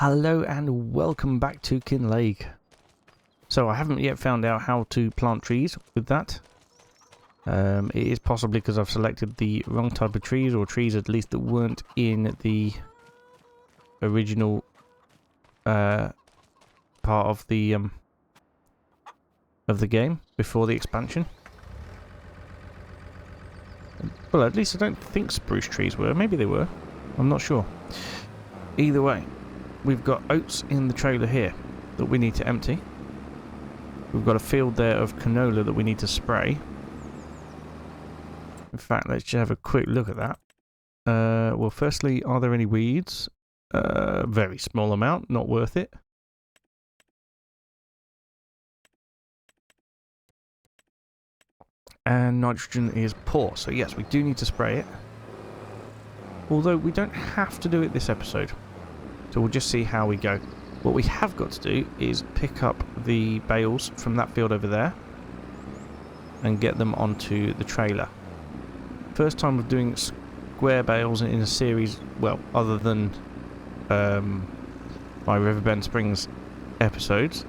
Hello and welcome back to Kinlaig. So I haven't yet found out how to plant trees with that. It is possibly because I've selected the wrong type of trees, or trees at least that weren't in the original part of the game before the expansion. Well, at least I don't think spruce trees were. Maybe they were. I'm not sure. Either way, we've got oats in the trailer here that we need to empty. We've got a field there of canola that we need to spray. In fact, let's just have a quick look at that. Well, firstly, are there any weeds? Very small amount, not worth it. And nitrogen is poor, so yes, we do need to spray it. Although we don't have to do it this episode. So we'll just see how we go. What we have got to do is pick up the bales from that field over there and get them onto the trailer. First time of doing square bales in a series, well, other than my Riverbend Springs episodes.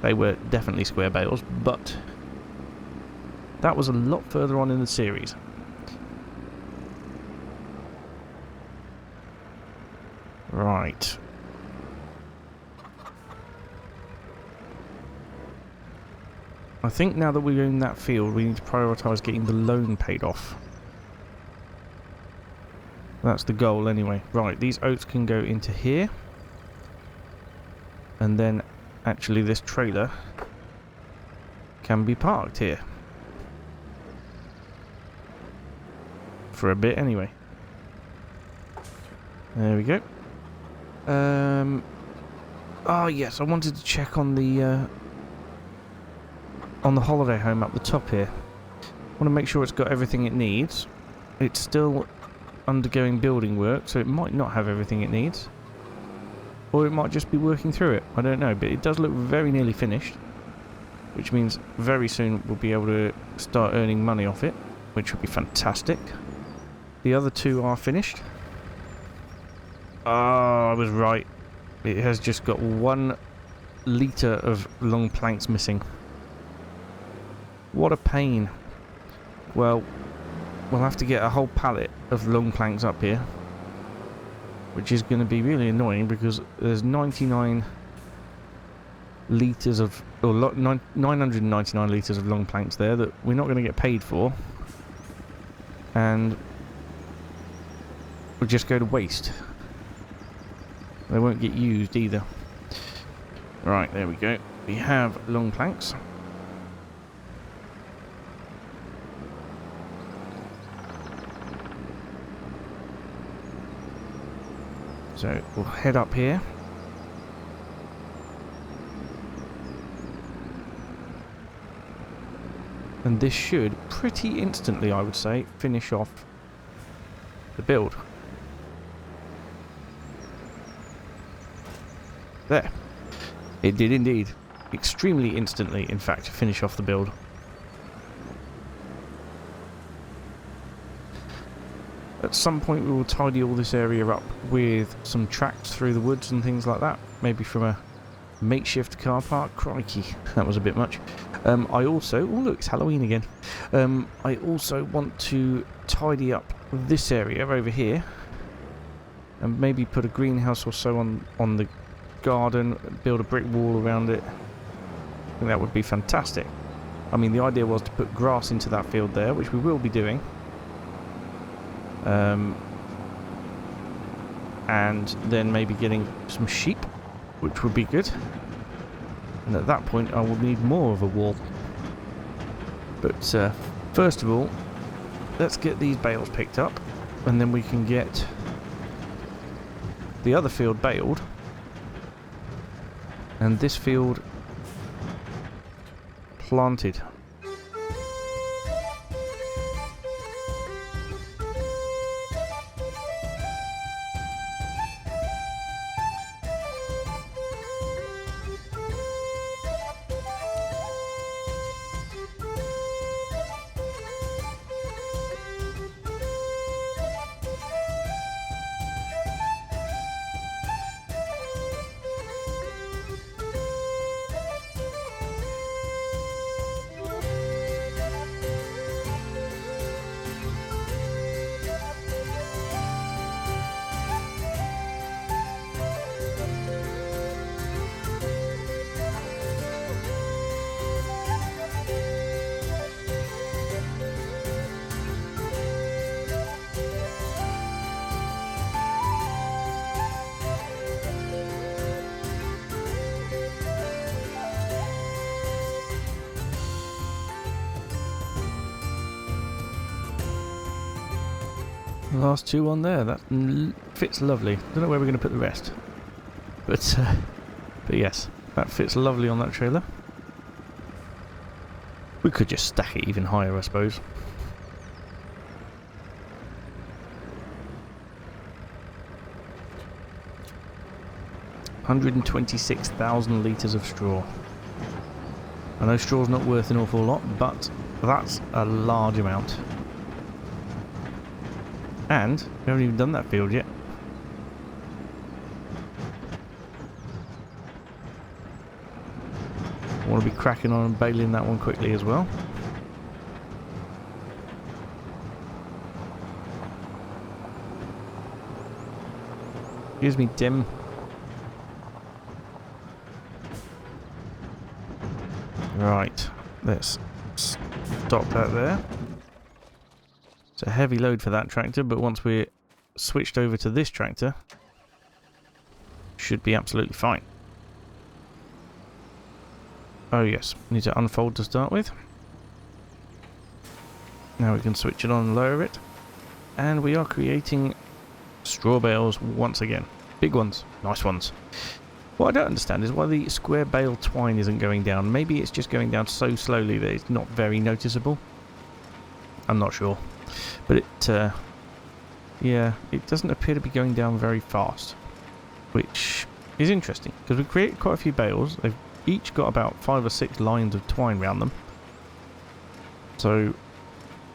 They were definitely square bales, but that was a lot further on in the series. Right. I think now that we're in that field, we need to prioritise getting the loan paid off. That's the goal anyway. Right, these oats can go into here. And then, actually, this trailer can be parked here. For a bit anyway. There we go. Oh yes, I wanted to check on the holiday home up the top here. I want to make sure it's got everything it needs. It's still undergoing building work, so it might not have everything it needs. Or it might just be working through it. I don't know, but it does look very nearly finished. Which means very soon we'll be able to start earning money off it, which would be fantastic. The other two are finished. Oh, I was right. It has just got 1 litre of long planks missing. What a pain. Well, we'll have to get a whole pallet of long planks up here, which is going to be really annoying because there's 99 litres of, or 999 litres of long planks there that we're not going to get paid for, and will just go to waste. They won't get used either. Right, there we go. We have long planks. So we'll head up here. And this should pretty instantly, I would say, finish off the build. There. It did indeed. Extremely instantly, in fact, finish off the build. At some point we will tidy all this area up with some tracks through the woods and things like that. Maybe from a makeshift car park. Crikey, that was a bit much. I also... Oh look, it's Halloween again. I also want to tidy up this area over here. And maybe put a greenhouse or so on the garden, build a brick wall around it. I think that would be fantastic. I mean, the idea was to put grass into that field there, which we will be doing. And then maybe getting some sheep, which would be good. And at that point I will need more of a wall. But first of all, let's get these bales picked up, and then we can get the other field baled. And this field planted. Last two on there. That fits lovely. Don't know where we're going to put the rest. But yes, that fits lovely on that trailer. We could just stack it even higher, I suppose. $126,000 litres of straw. I know straw's not worth an awful lot, but that's a large amount. And we haven't even done that field yet. I want to be cracking on and baling that one quickly as well. Excuse me, Tim. Right, let's stop that there. It's a heavy load for that tractor, but once we're switched over to this tractor, should be absolutely fine. Oh yes, need to unfold to start with. Now we can switch it on and lower it. And we are creating straw bales once again. Big ones, nice ones. What I don't understand is why the square bale twine isn't going down. Maybe it's just going down so slowly that it's not very noticeable. I'm not sure. But yeah, it doesn't appear to be going down very fast. Which is interesting, because we've created quite a few bales. They've each got about 5 or 6 lines of twine around them. So,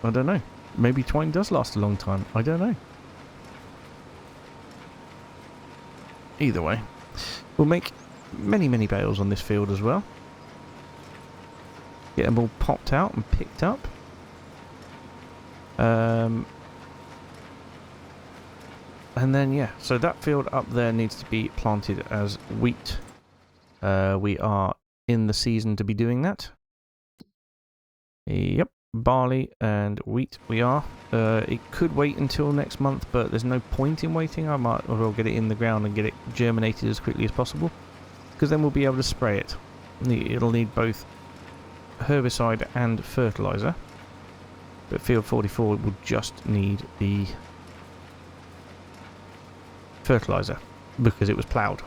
I don't know. Maybe twine does last a long time. I don't know. Either way. We'll make many, many bales on this field as well. Get them all popped out and picked up. And then, yeah, so that field up there needs to be planted as wheat. We are in the season to be doing that. Yep, barley and wheat we are. It could wait until next month, but there's no point in waiting. I might as well get it in the ground and get it germinated as quickly as possible, because then we'll be able to spray it. It'll need both herbicide and fertilizer, but field 44 will just need the fertilizer because it was ploughed.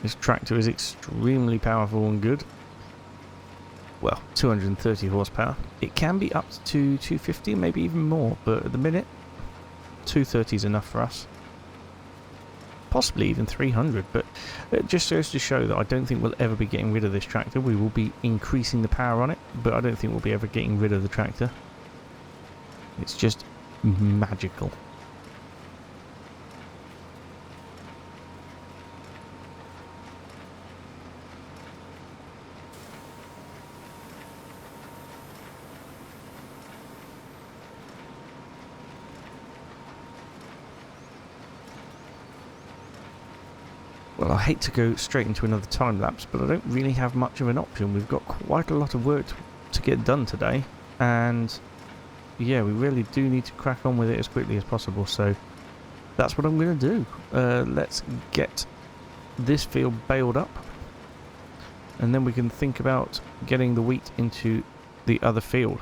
This tractor is extremely powerful and good. Well, 230 horsepower. It can be up to 250, maybe even more, but at the minute, 230 is enough for us. Possibly even 300, but it just goes to show that I don't think we'll ever be getting rid of this tractor. We will be increasing the power on it, but I don't think we'll be ever getting rid of the tractor. It's just magical. Well, I hate to go straight into another time lapse, but I don't really have much of an option. We've got quite a lot of work to get done today, and yeah, we really do need to crack on with it as quickly as possible, so that's what I'm going to do. Let's get this field baled up, and then we can think about getting the wheat into the other field.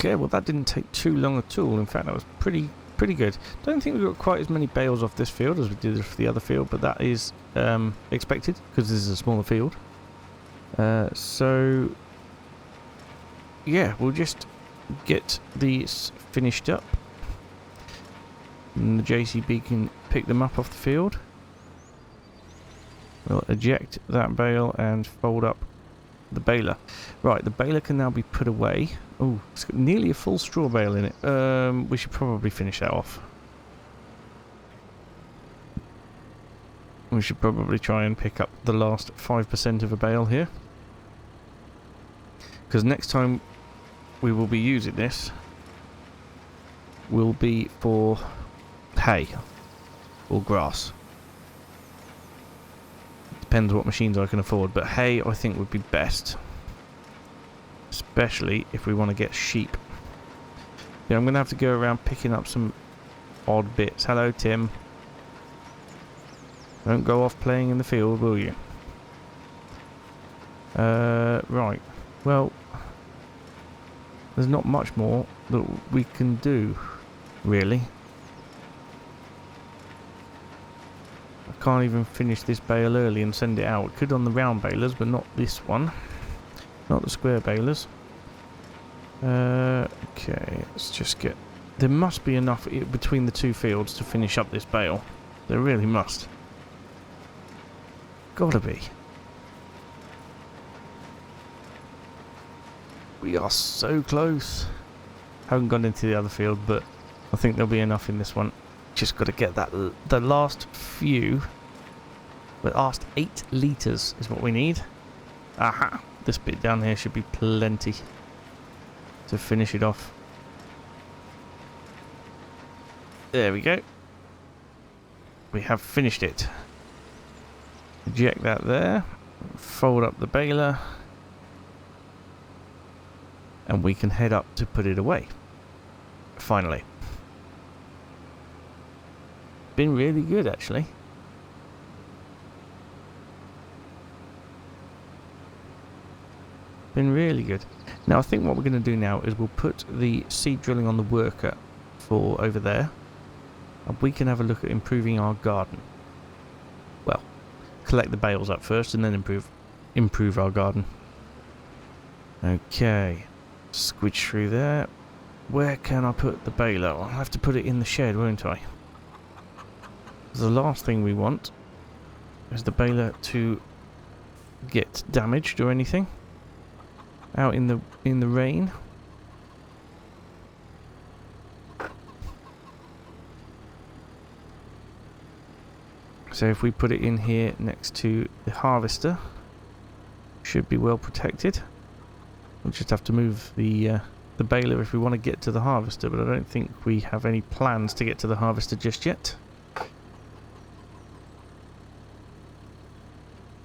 Okay, well that didn't take too long at all. In fact, that was pretty good. Don't think we got quite as many bales off this field as we did for the other field, but that is expected because this is a smaller field. So yeah, we'll just get these finished up, and the JCB can pick them up off the field. We'll eject that bale and fold up the baler. Right, the baler can now be put away. Oh, it's got nearly a full straw bale in it. We should probably finish that off. We should probably try and pick up the last 5% of a bale here, because next time we will be using this will be for hay or grass. Depends what machines I can afford, but hay I think would be best, especially if we want to get sheep. Yeah, I'm going to have to go around picking up some odd bits. Hello, Tim. Don't go off playing in the field, will you? Right. Well, there's not much more that we can do, really. I can't even finish this bale early and send it out. Could on the round balers, but not this one. Not the square balers. Okay, let's just get... There must be enough between the two fields to finish up this bale. There really must. Gotta be. We are so close. Haven't gone into the other field, but I think there'll be enough in this one. Just got to get that. The last few. The last 8 litres is what we need. Aha! This bit down here should be plenty to finish it off. There we go. We have finished it. Eject that there. Fold up the baler. And we can head up to put it away. Finally. Been really good, actually. Been really good. Now I think what we're going to do now is we'll put the seed drilling on the worker for over there, and we can have a look at improving our garden. Well, collect the bales up first and then improve our garden. Okay, squidge through there. Where can I put the baler? I'll have to put it in the shed, won't I? The last thing we want is the baler to get damaged or anything out in the rain. So if we put it in here next to the harvester, should be well protected. We'll just have to move the baler if we want to get to the harvester, but I don't think we have any plans to get to the harvester just yet.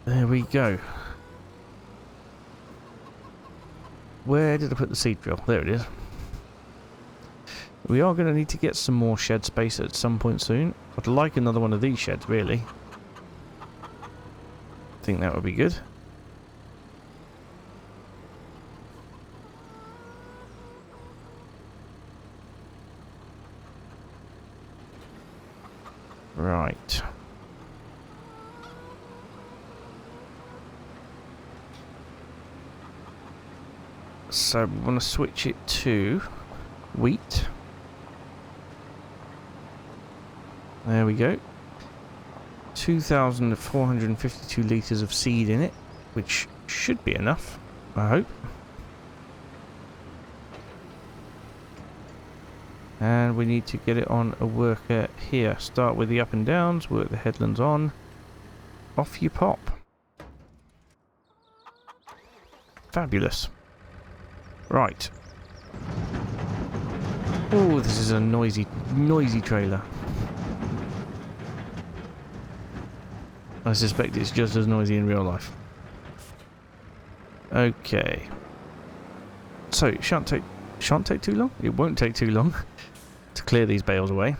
There we go. Where did I put the seed drill? There it is. We are going to need to get some more shed space at some point soon. I'd like another one of these sheds, really. I think that would be good. Right. So we want to switch it to wheat. There we go. 2,452 litres of seed in it, which should be enough, I hope. And we need to get it on a worker here. Start with the up and downs, work the headlands on. Off you pop. Fabulous. Right. Oh, this is a noisy trailer. I suspect it's just as noisy in real life. Okay. So, it shan't take too long? It won't take too long to clear these bales away.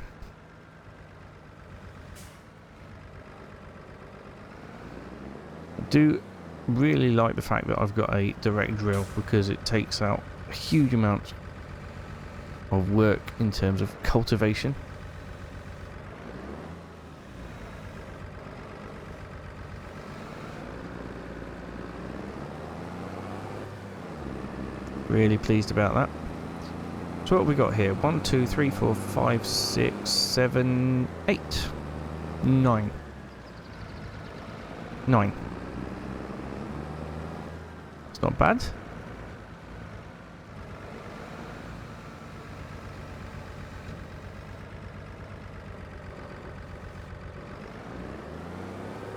I do really like the fact that I've got a direct drill, because it takes out a huge amount of work in terms of cultivation. Really pleased about that. So what have we got here? 1, 2, 3, 4, 5, 6, 7, 8, 9. 9. It's not bad.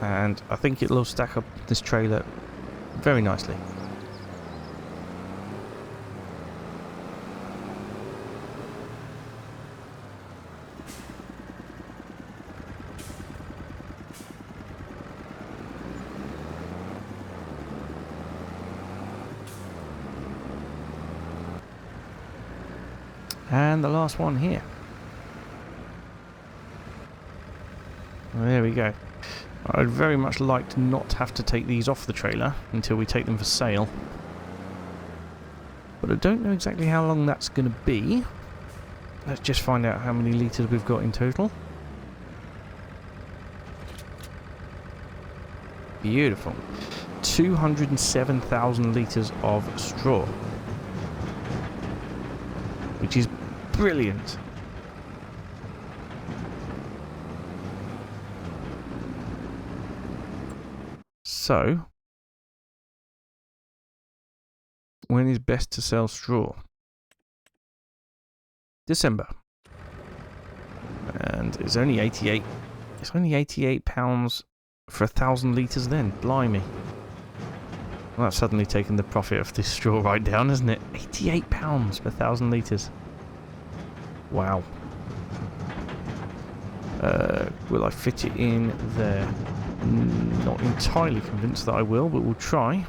And I think it'll stack up this trailer very nicely. And the last one here. There we go. I'd very much like to not have to take these off the trailer until we take them for sale. But I don't know exactly how long that's going to be. Let's just find out how many litres we've got in total. Beautiful. 207,000 litres of straw. Which is brilliant. So, when is best to sell straw? December. And it's only 88. It's only £88 for 1,000 litres then. Blimey. Well, that's suddenly taken the profit of this straw right down, isn't it? £88 per 1,000 litres. Wow. Will I fit it in there? Not entirely convinced that I will, but we'll try.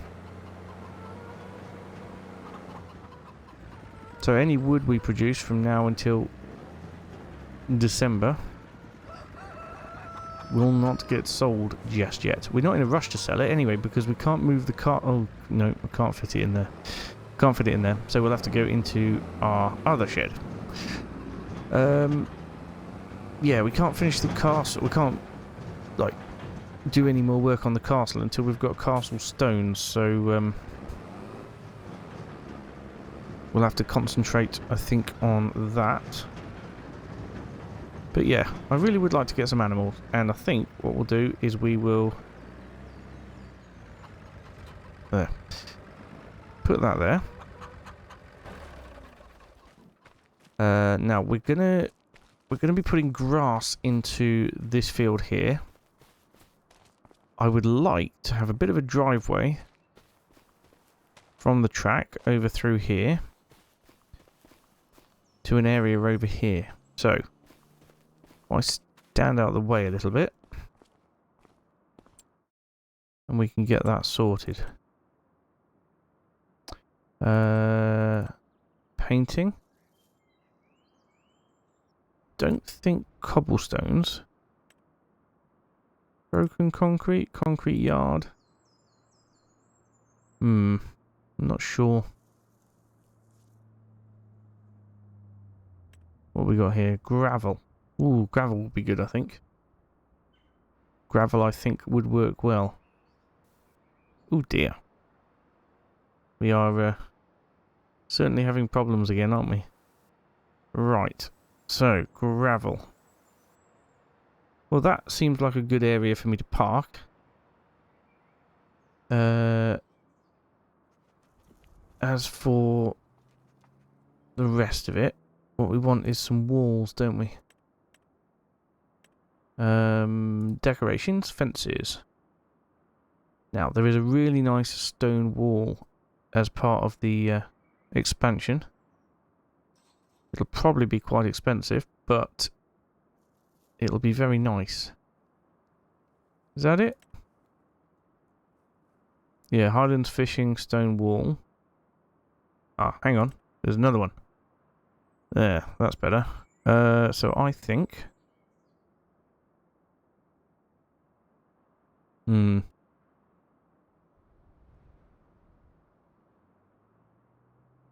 So any wood we produce from now until December will not get sold just yet. We're not in a rush to sell it anyway because we can't move the cart. Oh no, I can't fit it in there. Can't fit it in there. So we'll have to go into our other shed. Yeah, we can't finish the castle. We can't like do any more work on the castle until we've got castle stones. So we'll have to concentrate, I think, on that. But yeah, I really would like to get some animals, and I think what we'll do is we will there. Put that there. Now we're gonna be putting grass into this field here. I would like to have a bit of a driveway from the track over through here to an area over here. So if I stand out of the way a little bit, and we can get that sorted. Painting. Don't think cobblestones. Broken concrete, concrete yard. I'm not sure. What we got here? Gravel. Ooh, gravel would be good, I think. Gravel, I think, would work well. Oh dear. We are certainly having problems again, aren't we? Right. So, gravel. Well, that seems like a good area for me to park. As for the rest of it, what we want is some walls, don't we? Decorations, fences. Now, there is a really nice stone wall as part of the expansion. It'll probably be quite expensive, but it'll be very nice. Is that it? Yeah, Highlands Fishing Stone Wall. Ah, hang on. There's another one. There, that's better. So I think...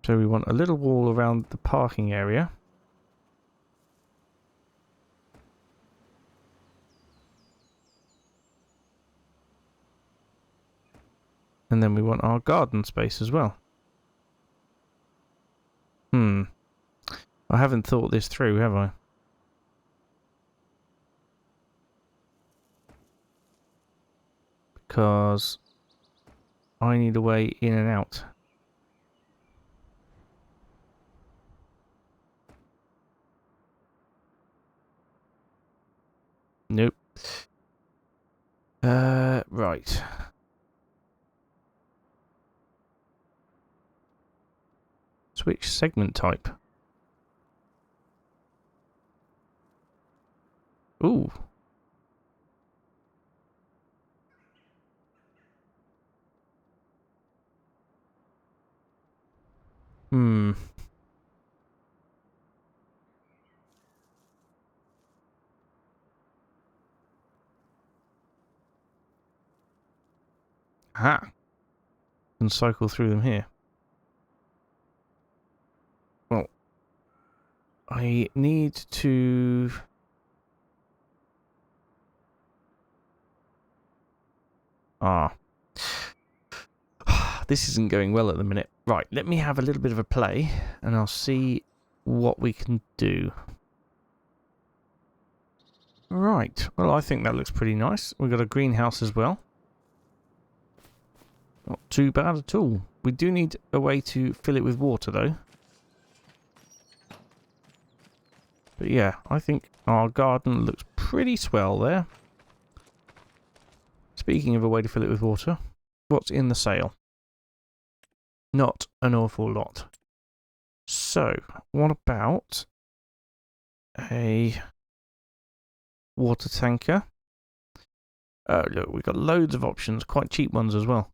So we want a little wall around the parking area. And then we want our garden space as well. I haven't thought this through, have I? Because I need a way in and out. Nope. Right. Switch segment type. Ooh. Aha. Can cycle through them here. Well, I need to... This isn't going well at the minute. Right, let me have a little bit of a play, and I'll see what we can do. Right, well, I think that looks pretty nice. We've got a greenhouse as well. Not too bad at all. We do need a way to fill it with water, though. But yeah, I think our garden looks pretty swell there. Speaking of a way to fill it with water, what's in the sale? Not an awful lot. So, what about a water tanker? Oh, look, we've got loads of options, quite cheap ones as well.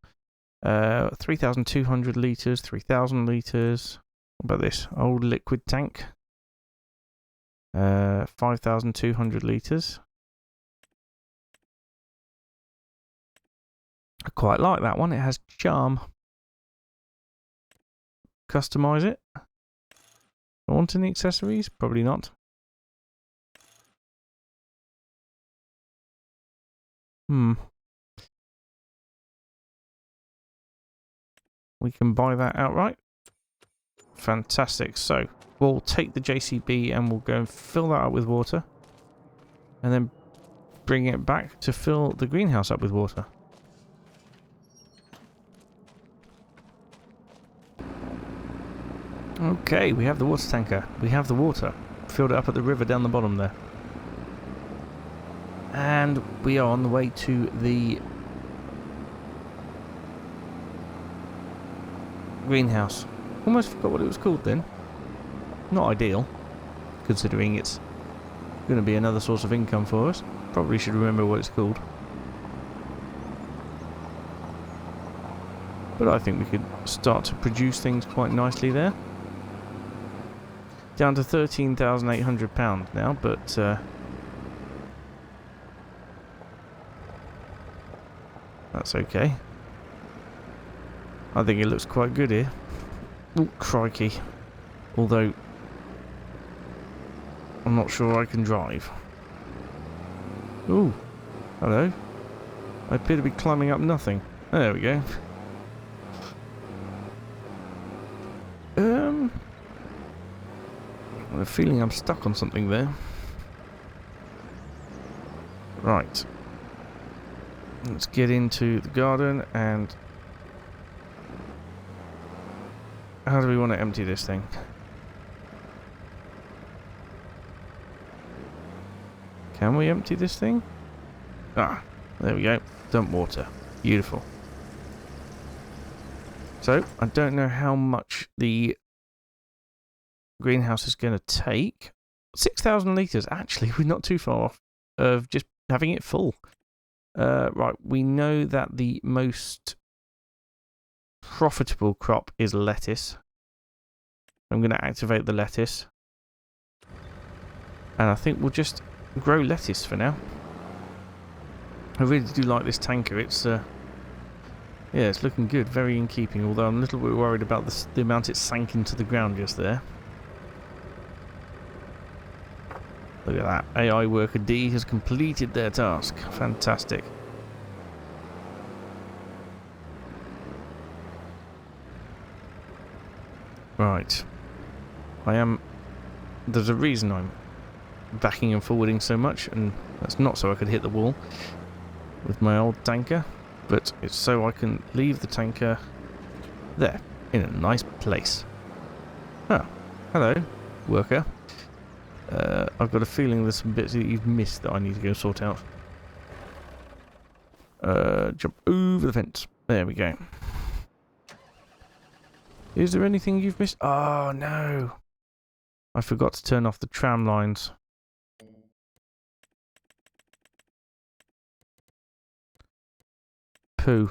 3,200 litres, 3,000 litres. What about this? Old liquid tank. 5,200 litres. I quite like that one. It has charm. Customise it. I want any accessories? Probably not. We can buy that outright. Fantastic. So, we'll take the JCB and we'll go and fill that up with water. And then bring it back to fill the greenhouse up with water. Okay, we have the water tanker. We have the water. Filled it up at the river down the bottom there. And we are on the way to the greenhouse. Almost forgot what it was called then. Not ideal, considering it's going to be another source of income for us. Probably should remember what it's called. But I think we could start to produce things quite nicely there. Down to £13,800 now, but that's okay. I think it looks quite good here. Oh, crikey. Although, I'm not sure I can drive. Ooh, hello. I appear to be climbing up nothing. There we go. I have a feeling I'm stuck on something there. Right. Let's get into the garden and... How do we want to empty this thing? Can we empty this thing? Ah, there we go. Dump water. Beautiful. So, I don't know how much the greenhouse is going to take. 6,000 litres. Actually, we're not too far off of just having it full. Right, we know that the most profitable crop is lettuce. I'm going to activate the lettuce. And I think we'll just grow lettuce for now. I really do like this tanker. It's yeah, it's looking good, very in keeping, although I'm a little bit worried about the amount it sank into the ground just there. Look at that. AI Worker D has completed their task. Fantastic. Right. There's a reason I'm backing and forwarding so much, and that's not so I could hit the wall with my old tanker, but it's so I can leave the tanker there, in a nice place. Oh, hello, worker. I've got a feeling there's some bits that you've missed that I need to go sort out. Jump over the fence. There we go. Is there anything you've missed? Oh, no. I forgot to turn off the tram lines. Pooh.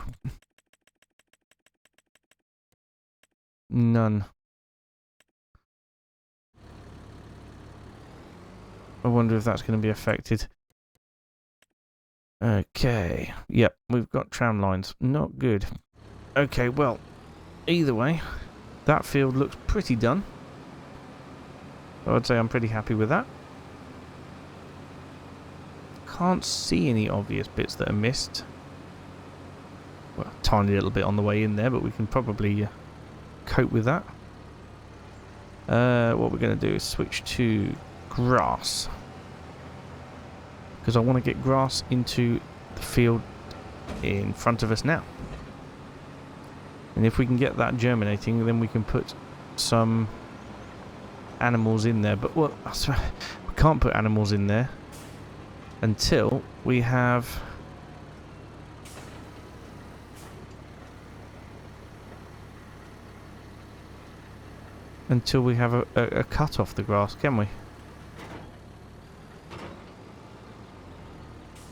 None. I wonder if that's going to be affected. Okay. Yep, we've got tram lines. Not good. Okay, well, either way, that field looks pretty done. I'd say I'm pretty happy with that. Can't see any obvious bits that are missed. Well, a tiny little bit on the way in there, but we can probably cope with that. What we're going to do is switch to grass, because I want to get grass into the field in front of us now. And if we can get that germinating, then we can put some animals in there. But well, we can't put animals in there until we have a cut off the grass, can we?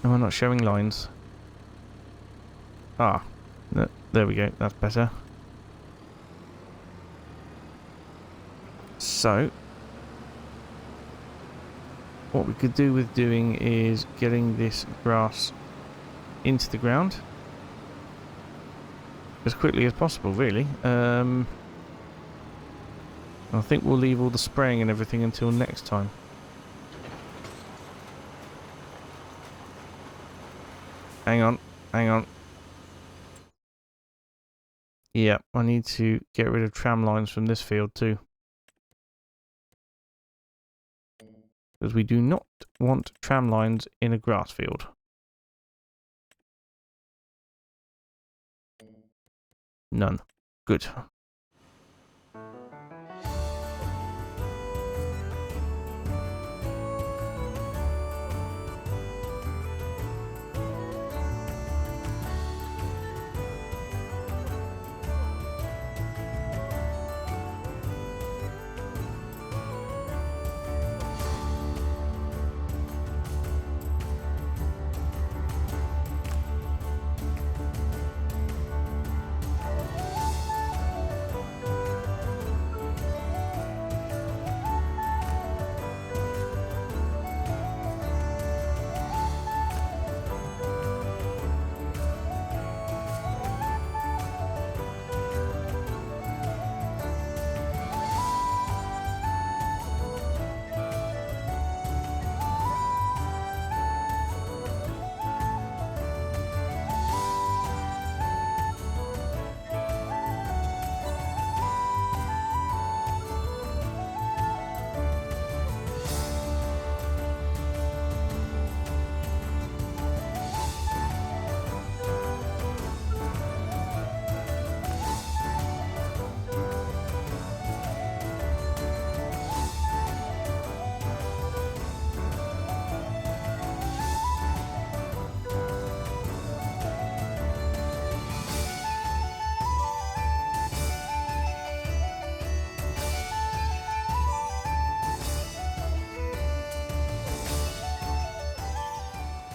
And we're not showing lines. Ah, no, there we go, that's better. So, what we could do with doing is getting this grass into the ground as quickly as possible, really. I think we'll leave all the spraying and everything until next time. Hang on, hang on. Yeah, I need to get rid of tram lines from this field too. Because we do not want tram lines in a grass field. None. Good.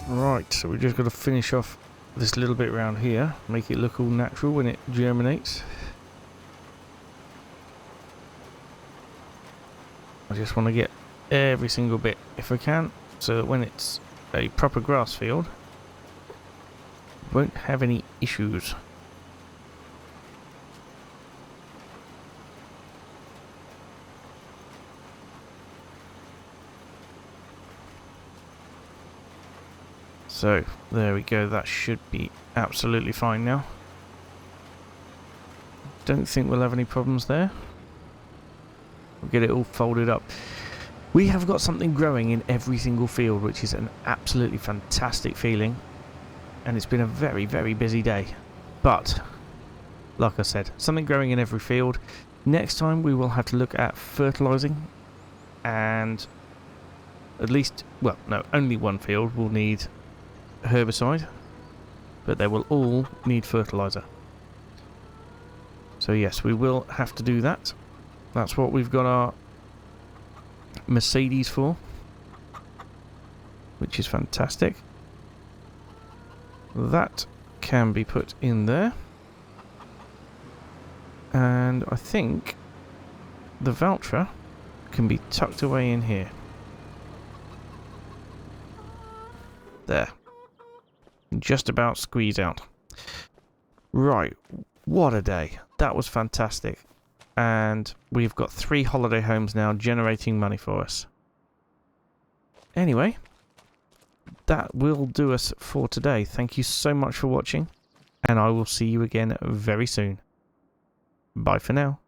Right, so we've just got to finish off this little bit around here, make it look all natural when it germinates. I just want to get every single bit if I can, so that when it's a proper grass field, won't have any issues. So, there we go, that should be absolutely fine now. Don't think we'll have any problems there. We'll get it all folded up. We have got something growing in every single field, which is an absolutely fantastic feeling. And it's been a very, very busy day. But, like I said, something growing in every field. Next time we will have to look at fertilising, and at least, well, no, only one field will need herbicide, but they will all need fertiliser. So yes, we will have to do that. That's what we've got our Mercedes for, which is fantastic. That can be put in there. And I think the Valtra can be tucked away in here. There. Just about squeeze out. Right. What a day. That was fantastic. And we've got 3 holiday homes now generating money for us. Anyway, that will do us for today. Thank you so much for watching, and I will see you again very soon. Bye for now.